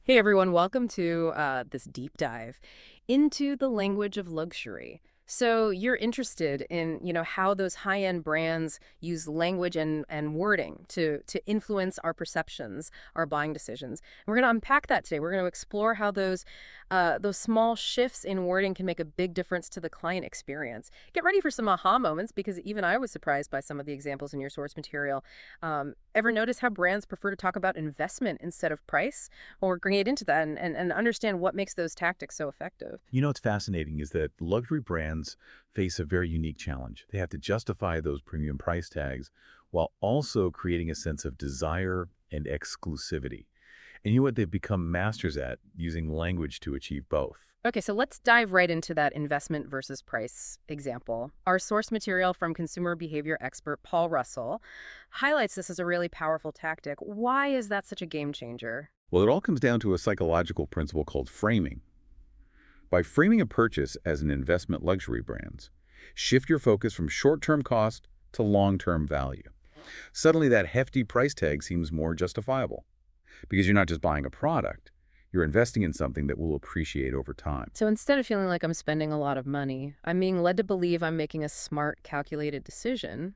Hey everyone, welcome to this deep dive into the language of luxury. So you're interested in, how those high-end brands use language and wording to influence our perceptions, our buying decisions. And we're going to unpack that today. We're going to explore how those small shifts in wording can make a big difference to the client experience. Get ready for some aha moments because even I was surprised by some of the examples in your source material. Ever notice how brands prefer to talk about investment instead of price? Or get into that and understand what makes those tactics so effective. You know what's fascinating is that luxury brands face a very unique challenge. They have to justify those premium price tags while also creating a sense of desire and exclusivity. And you know what? They've become masters at using language to achieve both. Okay, so let's dive right into that investment versus price example. Our source material from consumer behavior expert Paul Russell highlights this as a really powerful tactic. Why is that such a game changer? Well, it all comes down to a psychological principle called framing. By framing a purchase as an investment luxury brands, shift your focus from short-term cost to long-term value. Suddenly that hefty price tag seems more justifiable because you're not just buying a product, you're investing in something that will appreciate over time. So instead of feeling like I'm spending a lot of money, I'm being led to believe I'm making a smart, calculated decision.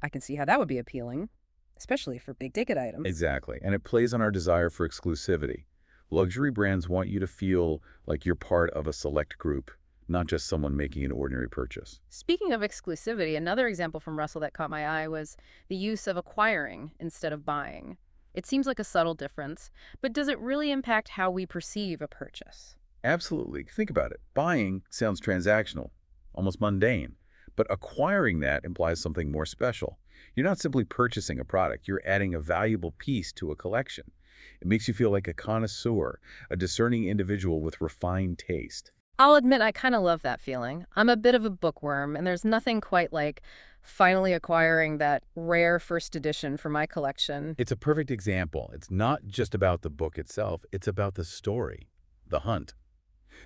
I can see how that would be appealing, especially for big ticket items. Exactly, and it plays on our desire for exclusivity. Luxury brands want you to feel like you're part of a select group, not just someone making an ordinary purchase. Speaking of exclusivity, another example from Russell that caught my eye was the use of acquiring instead of buying. It seems like a subtle difference, but does it really impact how we perceive a purchase? Absolutely. Think about it. Buying sounds transactional, almost mundane, but acquiring that implies something more special. You're not simply purchasing a product, you're adding a valuable piece to a collection. It makes you feel like a connoisseur, a discerning individual with refined taste. I'll admit I kind of love that feeling. I'm a bit of a bookworm, and there's nothing quite like finally acquiring that rare first edition for my collection. It's a perfect example. It's not just about the book itself, it's about the story, the hunt,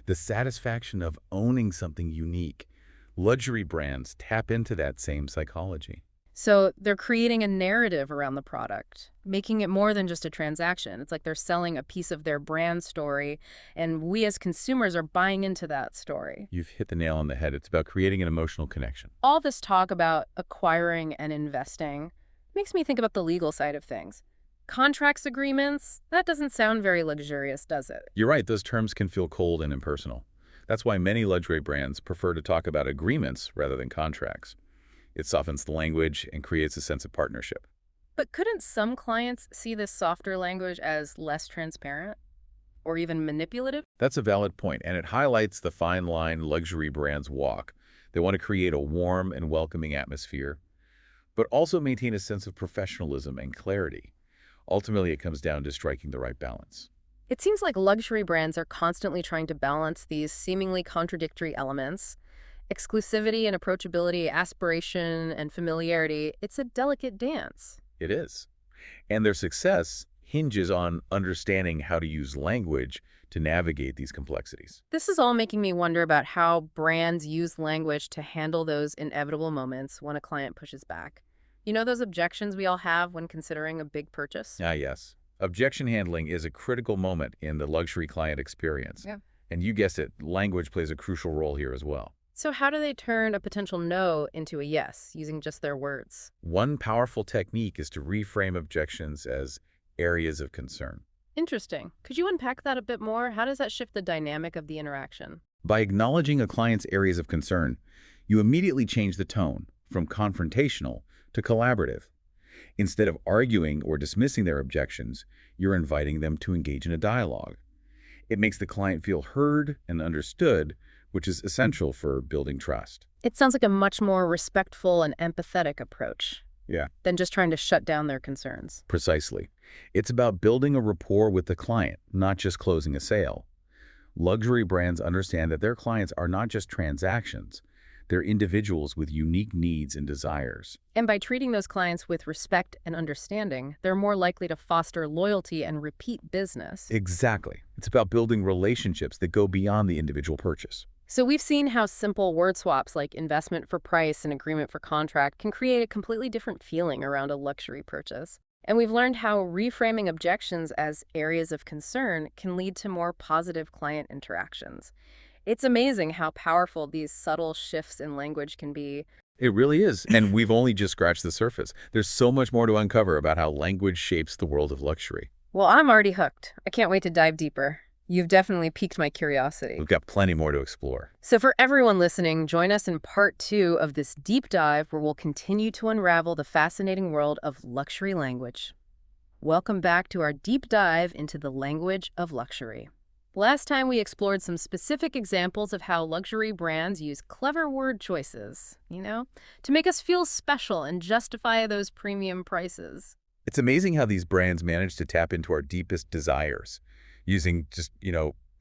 the satisfaction of owning something unique. Luxury brands tap into that same psychology. So they're creating a narrative around the product, making it more than just a transaction. It's like they're selling a piece of their brand story, and we as consumers are buying into that story. You've hit the nail on the head. It's about creating an emotional connection. All this talk about acquiring and investing makes me think about the legal side of things. Contracts agreements, that doesn't sound very luxurious, does it? You're right, those terms can feel cold and impersonal. That's why many luxury brands prefer to talk about agreements rather than contracts. It softens the language and creates a sense of partnership. But couldn't some clients see this softer language as less transparent or even manipulative? That's a valid point, and it highlights the fine line luxury brands walk. They want to create a warm and welcoming atmosphere, but also maintain a sense of professionalism and clarity. Ultimately, it comes down to striking the right balance. It seems like luxury brands are constantly trying to balance these seemingly contradictory elements. Exclusivity and approachability, aspiration and familiarity, it's a delicate dance. It is. And their success hinges on understanding how to use language to navigate these complexities. This is all making me wonder about how brands use language to handle those inevitable moments when a client pushes back. You know those objections we all have when considering a big purchase? Ah, yes. Objection handling is a critical moment in the luxury client experience. Yeah. And you guessed it, language plays a crucial role here as well. So how do they turn a potential no into a yes using just their words? One powerful technique is to reframe objections as areas of concern. Interesting. Could you unpack that a bit more? How does that shift the dynamic of the interaction? By acknowledging a client's areas of concern, you immediately change the tone from confrontational to collaborative. Instead of arguing or dismissing their objections, you're inviting them to engage in a dialogue. It makes the client feel heard and understood, which is essential for building trust. It sounds like a much more respectful and empathetic approach Yeah, than just trying to shut down their concerns. precisely. It's about building a rapport with the client, not just closing a sale. Luxury brands understand that their clients are not just transactions, they're individuals with unique needs and desires. And by treating those clients with respect and understanding, they're more likely to foster loyalty and repeat business. Exactly. It's about building relationships that go beyond the individual purchase. So we've seen how simple word swaps like investment for price and agreement for contract can create a completely different feeling around a luxury purchase. And we've learned how reframing objections as areas of concern can lead to more positive client interactions. It's amazing how powerful these subtle shifts in language can be. It really is, and we've only just scratched the surface. There's so much more to uncover about how language shapes the world of luxury. Well, I'm already hooked. I can't wait to dive deeper. You've definitely piqued my curiosity. We've got plenty more to explore. So, for everyone listening, join us in part 2 of this deep dive where we'll continue to unravel the fascinating world of luxury language. Welcome back to our deep dive into the language of luxury. Last time we explored some specific examples of how luxury brands use clever word choices, to make us feel special and justify those premium prices. It's amazing how these brands manage to tap into our deepest desires using just,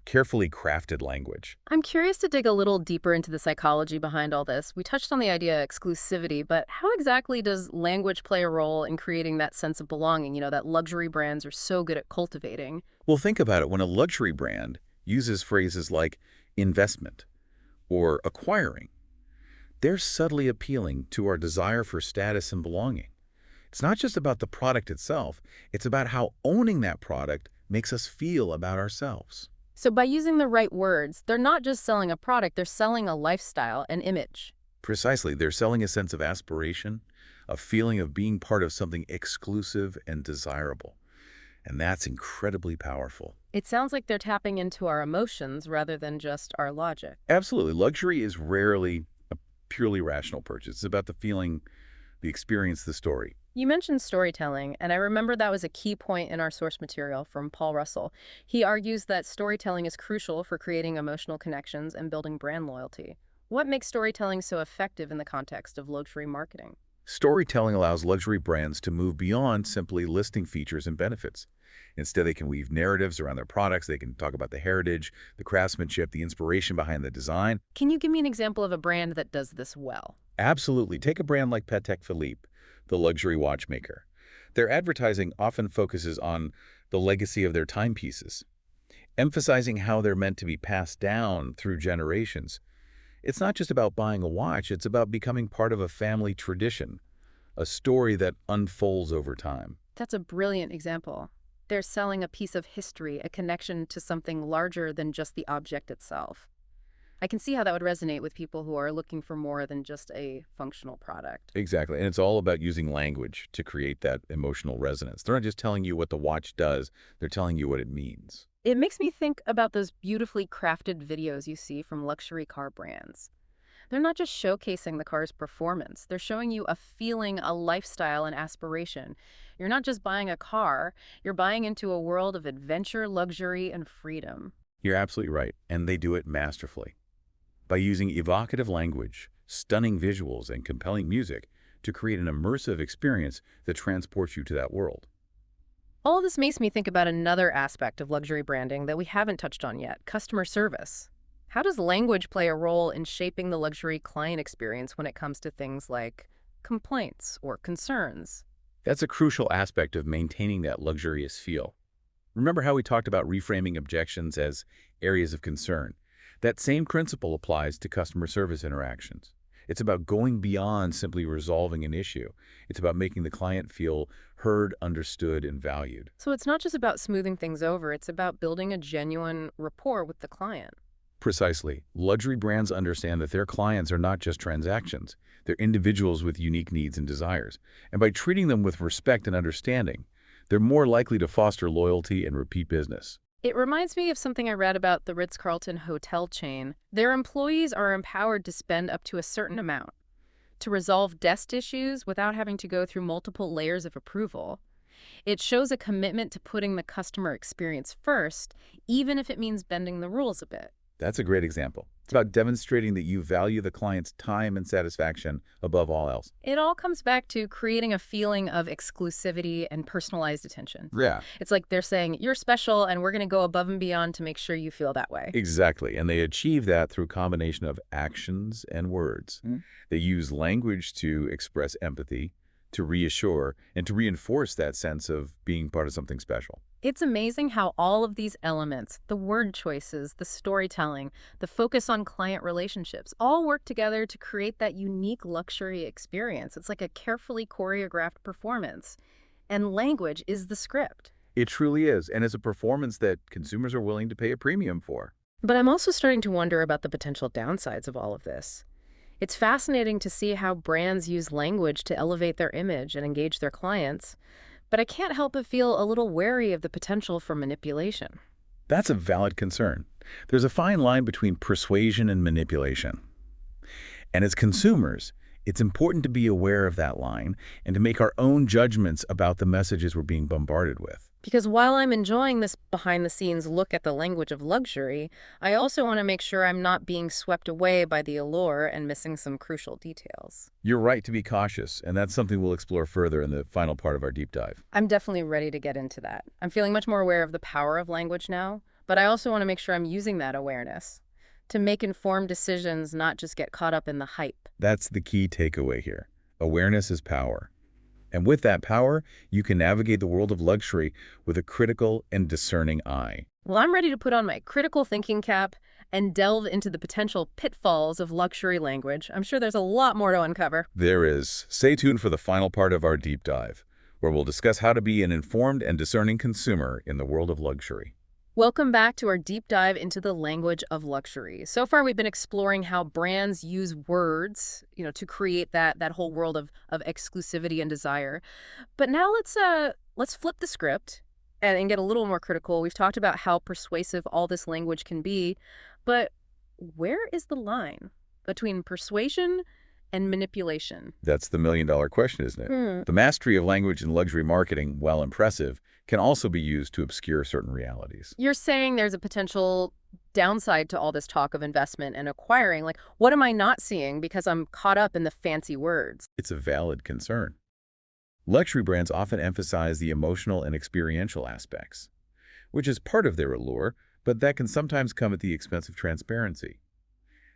carefully crafted language. I'm curious to dig a little deeper into the psychology behind all this. We touched on the idea of exclusivity, but how exactly does language play a role in creating that sense of belonging, that luxury brands are so good at cultivating? Well, think about it. When a luxury brand uses phrases like investment or acquiring, they're subtly appealing to our desire for status and belonging. It's not just about the product itself, it's about how owning that product makes us feel about ourselves. So by using the right words, they're not just selling a product, they're selling a lifestyle, an image. Precisely, they're selling a sense of aspiration, a feeling of being part of something exclusive and desirable. And that's incredibly powerful. It sounds like they're tapping into our emotions rather than just our logic. Absolutely. Luxury is rarely a purely rational purchase. It's about the feeling, the experience, the story. You mentioned storytelling, and I remember that was a key point in our source material from Paul Russell. He argues that storytelling is crucial for creating emotional connections and building brand loyalty. What makes storytelling so effective in the context of luxury marketing? Storytelling allows luxury brands to move beyond simply listing features and benefits. Instead, they can weave narratives around their products. They can talk about the heritage, the craftsmanship, the inspiration behind the design. Can you give me an example of a brand that does this well? Absolutely. Take a brand like Patek Philippe, the luxury watchmaker. Their advertising often focuses on the legacy of their timepieces, emphasizing how they're meant to be passed down through generations. It's not just about buying a watch, it's about becoming part of a family tradition, a story that unfolds over time. That's a brilliant example. They're selling a piece of history, a connection to something larger than just the object itself. I can see how that would resonate with people who are looking for more than just a functional product. Exactly, and it's all about using language to create that emotional resonance. They're not just telling you what the watch does, they're telling you what it means. It makes me think about those beautifully crafted videos you see from luxury car brands. They're not just showcasing the car's performance, they're showing you a feeling, a lifestyle, and aspiration. You're not just buying a car, you're buying into a world of adventure, luxury, and freedom. You're absolutely right, and they do it masterfully. By using evocative language, stunning visuals, and compelling music to create an immersive experience that transports you to that world. All of this makes me think about another aspect of luxury branding that we haven't touched on yet, customer service. How does language play a role in shaping the luxury client experience when it comes to things like complaints or concerns? That's a crucial aspect of maintaining that luxurious feel. Remember how we talked about reframing objections as areas of concern? That same principle applies to customer service interactions. It's about going beyond simply resolving an issue. It's about making the client feel heard, understood, and valued. So it's not just about smoothing things over, it's about building a genuine rapport with the client. Precisely. Luxury brands understand that their clients are not just transactions. They're individuals with unique needs and desires. And by treating them with respect and understanding, they're more likely to foster loyalty and repeat business. It reminds me of something I read about the Ritz-Carlton hotel chain. Their employees are empowered to spend up to a certain amount to resolve guest issues without having to go through multiple layers of approval. It shows a commitment to putting the customer experience first, even if it means bending the rules a bit. That's a great example. It's about demonstrating that you value the client's time and satisfaction above all else. It all comes back to creating a feeling of exclusivity and personalized attention. Yeah, It's like they're saying, you're special and we're going to go above and beyond to make sure you feel that way. exactly. And they achieve that through a combination of actions and words. They use language to express empathy, to reassure, and to reinforce that sense of being part of something special. It's amazing how all of these elements, the word choices, the storytelling, the focus on client relationships, all work together to create that unique luxury experience. It's like a carefully choreographed performance. and language is the script. It truly is, and it's a performance that consumers are willing to pay a premium for. But I'm also starting to wonder about the potential downsides of all of this. It's fascinating to see how brands use language to elevate their image and engage their clients, but I can't help but feel a little wary of the potential for manipulation. That's a valid concern. There's a fine line between persuasion and manipulation. And as consumers, it's important to be aware of that line and to make our own judgments about the messages we're being bombarded with. Because while I'm enjoying this behind the scenes look at the language of luxury, I also want to make sure I'm not being swept away by the allure and missing some crucial details. You're right to be cautious, and that's something we'll explore further in the final part of our deep dive. I'm definitely ready to get into that. I'm feeling much more aware of the power of language now, but I also want to make sure I'm using that awareness to make informed decisions, not just get caught up in the hype. That's the key takeaway here. Awareness is power. And with that power, you can navigate the world of luxury with a critical and discerning eye. Well, I'm ready to put on my critical thinking cap and delve into the potential pitfalls of luxury language. I'm sure there's a lot more to uncover. There is. Stay tuned for the final part of our deep dive, where we'll discuss how to be an informed and discerning consumer in the world of luxury. Welcome back to our deep dive into the language of luxury. So far, we've been exploring how brands use words, to create that whole world of exclusivity and desire. But now let's flip the script and get a little more critical. We've talked about how persuasive all this language can be, but where is the line between persuasion and manipulation? That's the million-dollar question, isn't it? The mastery of language in luxury marketing, while impressive, can also be used to obscure certain realities. You're saying there's a potential downside to all this talk of investment and acquiring. Like, what am I not seeing because I'm caught up in the fancy words? It's a valid concern. Luxury brands often emphasize the emotional and experiential aspects, which is part of their allure, but that can sometimes come at the expense of transparency.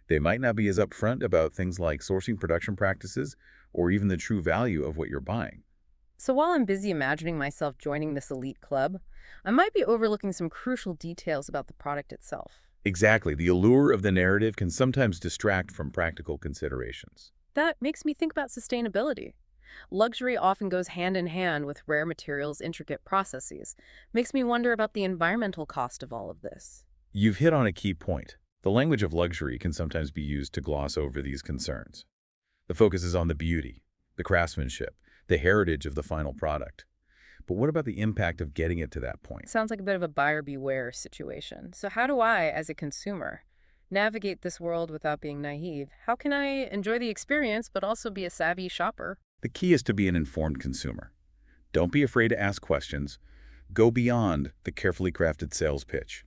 They might not be as upfront about things like sourcing production practices or even the true value of what you're buying. So while I'm busy imagining myself joining this elite club, I might be overlooking some crucial details about the product itself. Exactly. The allure of the narrative can sometimes distract from practical considerations. That makes me think about sustainability. Luxury often goes hand in hand with rare materials' intricate processes. Makes me wonder about the environmental cost of all of this. You've hit on a key point. The language of luxury can sometimes be used to gloss over these concerns. The focus is on the beauty, the craftsmanship, the heritage of the final product. But what about the impact of getting it to that point? Sounds like a bit of a buyer beware situation. So how do I, as a consumer, navigate this world without being naive? How can I enjoy the experience but also be a savvy shopper? The key is to be an informed consumer. Don't be afraid to ask questions. Go beyond the carefully crafted sales pitch.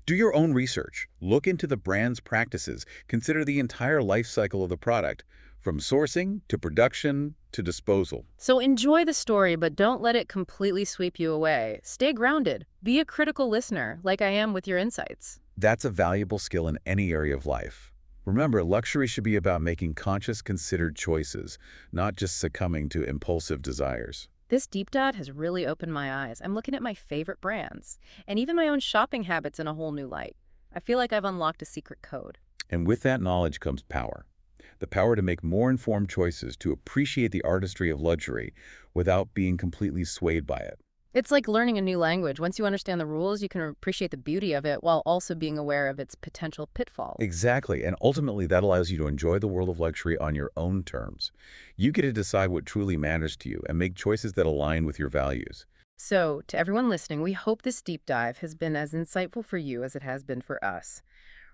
Do your own research. Look into the brand's practices. Consider the entire life cycle of the product, from sourcing to production to disposal. So enjoy the story, but don't let it completely sweep you away. Stay grounded. Be a critical listener, like I am with your insights. That's a valuable skill in any area of life. Remember, luxury should be about making conscious, considered choices, not just succumbing to impulsive desires. This deep dive has really opened my eyes. I'm looking at my favorite brands and even my own shopping habits in a whole new light. I feel like I've unlocked a secret code. And with that knowledge comes power. The power to make more informed choices, to appreciate the artistry of luxury without being completely swayed by it. It's like learning a new language. Once you understand the rules, you can appreciate the beauty of it while also being aware of its potential pitfalls. Exactly, and ultimately that allows you to enjoy the world of luxury on your own terms. You get to decide what truly matters to you and make choices that align with your values. So, to everyone listening, we hope this deep dive has been as insightful for you as it has been for us.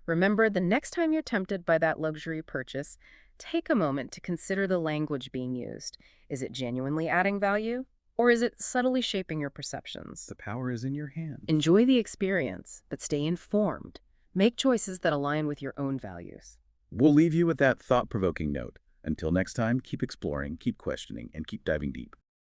Remember, the next time you're tempted by that luxury purchase, take a moment to consider the language being used. Is it genuinely adding value? Or is it subtly shaping your perceptions? The power is in your hands. Enjoy the experience, but stay informed. Make choices that align with your own values. We'll leave you with that thought-provoking note. Until next time, keep exploring, keep questioning, and keep diving deep.